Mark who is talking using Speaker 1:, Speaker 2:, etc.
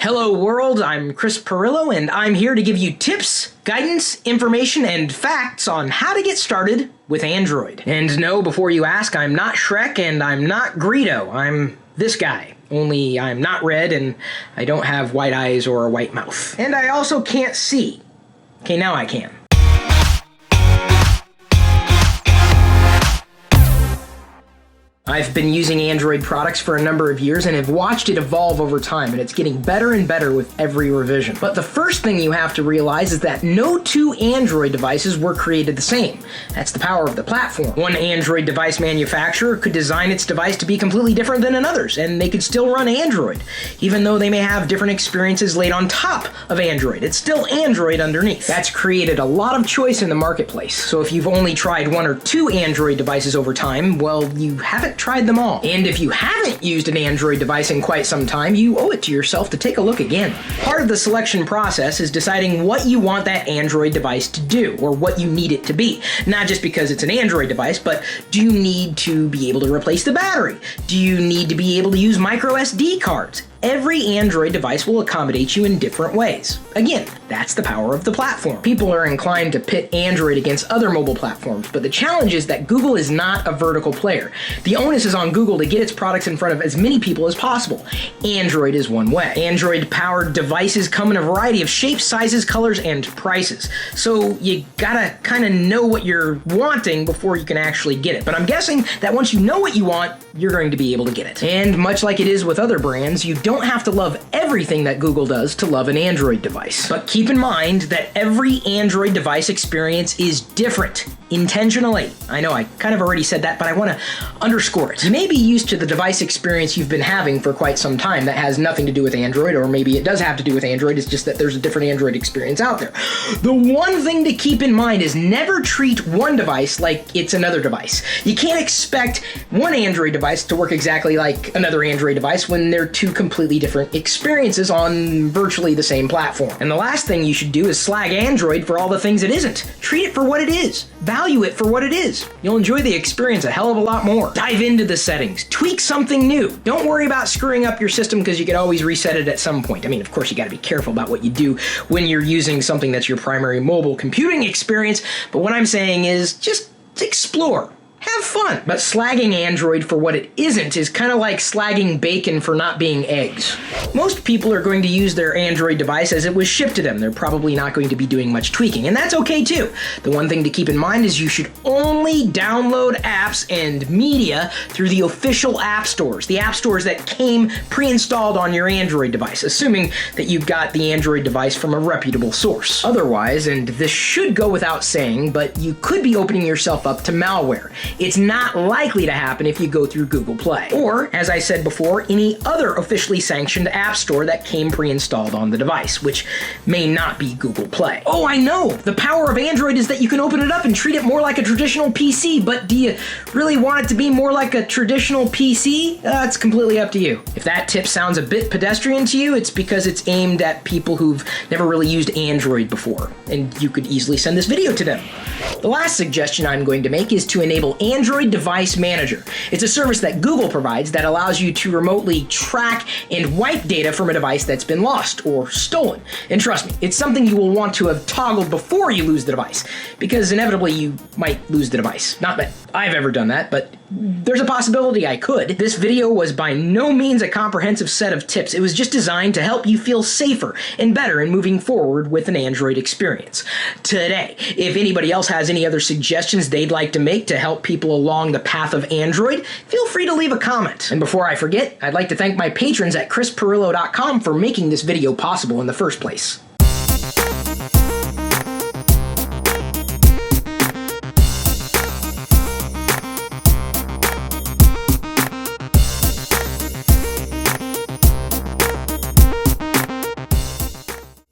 Speaker 1: Hello world, I'm Chris Pirillo, and I'm here to give you tips, guidance, information, and facts on how to get started with Android. And no, before you ask, I'm not Shrek and I'm not Greedo. I'm this guy. Only I'm not red and I don't have white eyes or a white mouth. And I also can't see. Okay, now I can. I've been using Android products for a number of years and have watched it evolve over time, and it's getting better and better with every revision. But the first thing you have to realize is that no two Android devices were created the same. That's the power of the platform. One Android device manufacturer could design its device to be completely different than another's, and they could still run Android. Even though they may have different experiences laid on top of Android, it's still Android underneath. That's created a lot of choice in the marketplace. So if you've only tried one or two Android devices over time, well, you haven't tried them all. And if you haven't used an Android device in quite some time, you owe it to yourself to take a look again. Part of the selection process is deciding what you want that Android device to do, or what you need it to be. Not just because it's an Android device, but do you need to be able to replace the battery? Do you need to be able to use micro SD cards? Every Android device will accommodate you in different ways. Again, that's the power of the platform. People are inclined to pit Android against other mobile platforms, but the challenge is that Google is not a vertical player. The onus is on Google to get its products in front of as many people as possible. Android is one way. Android-powered devices come in a variety of shapes, sizes, colors, and prices. So you gotta kind of know what you're wanting before you can actually get it. But I'm guessing that once you know what you want, you're going to be able to get it. And much like it is with other brands, you don't have to love everything that Google does to love an Android device. But keep in mind that every Android device experience is different, intentionally. I know I kind of already said that, but I want to underscore it. You may be used to the device experience you've been having for quite some time that has nothing to do with Android, or maybe it does have to do with Android, it's just that there's a different Android experience out there. The one thing to keep in mind is never treat one device like it's another device. You can't expect one Android device to work exactly like another Android device when they're two completely different experiences on virtually the same platform. And the last thing you should do is slag Android for all the things it isn't. Treat it for what it is. Value it for what it is. You'll enjoy the experience a hell of a lot more. Dive into the settings. Tweak something new. Don't worry about screwing up your system because you can always reset it at some point. I mean, of course, you got to be careful about what you do when you're using something that's your primary mobile computing experience, but what I'm saying is just explore. Have fun. But slagging Android for what it isn't is kind of like slagging bacon for not being eggs. Most people are going to use their Android device as it was shipped to them. They're probably not going to be doing much tweaking, and that's okay too. The one thing to keep in mind is you should only download apps and media through the official app stores, the app stores that came pre-installed on your Android device, assuming that you've got the Android device from a reputable source. Otherwise, and this should go without saying, but you could be opening yourself up to malware. It's not likely to happen if you go through Google Play, or, as I said before, any other officially sanctioned app store that came pre-installed on the device, which may not be Google Play. Oh, I know! The power of Android is that you can open it up and treat it more like a traditional PC, but do you really want it to be more like a traditional PC? It's completely up to you. If that tip sounds a bit pedestrian to you, it's because it's aimed at people who've never really used Android before, and you could easily send this video to them. The last suggestion I'm going to make is to enable Android Device Manager. It's a service that Google provides that allows you to remotely track and wipe data from a device that's been lost or stolen. And trust me, it's something you will want to have toggled before you lose the device, because inevitably you might lose the device. Not that I've ever done that, but there's a possibility I could. This video was by no means a comprehensive set of tips. It was just designed to help you feel safer and better in moving forward with an Android experience. Today, if anybody else has any other suggestions they'd like to make to help people along the path of Android, feel free to leave a comment. And before I forget, I'd like to thank my patrons at chrispirillo.com for making this video possible in the first place.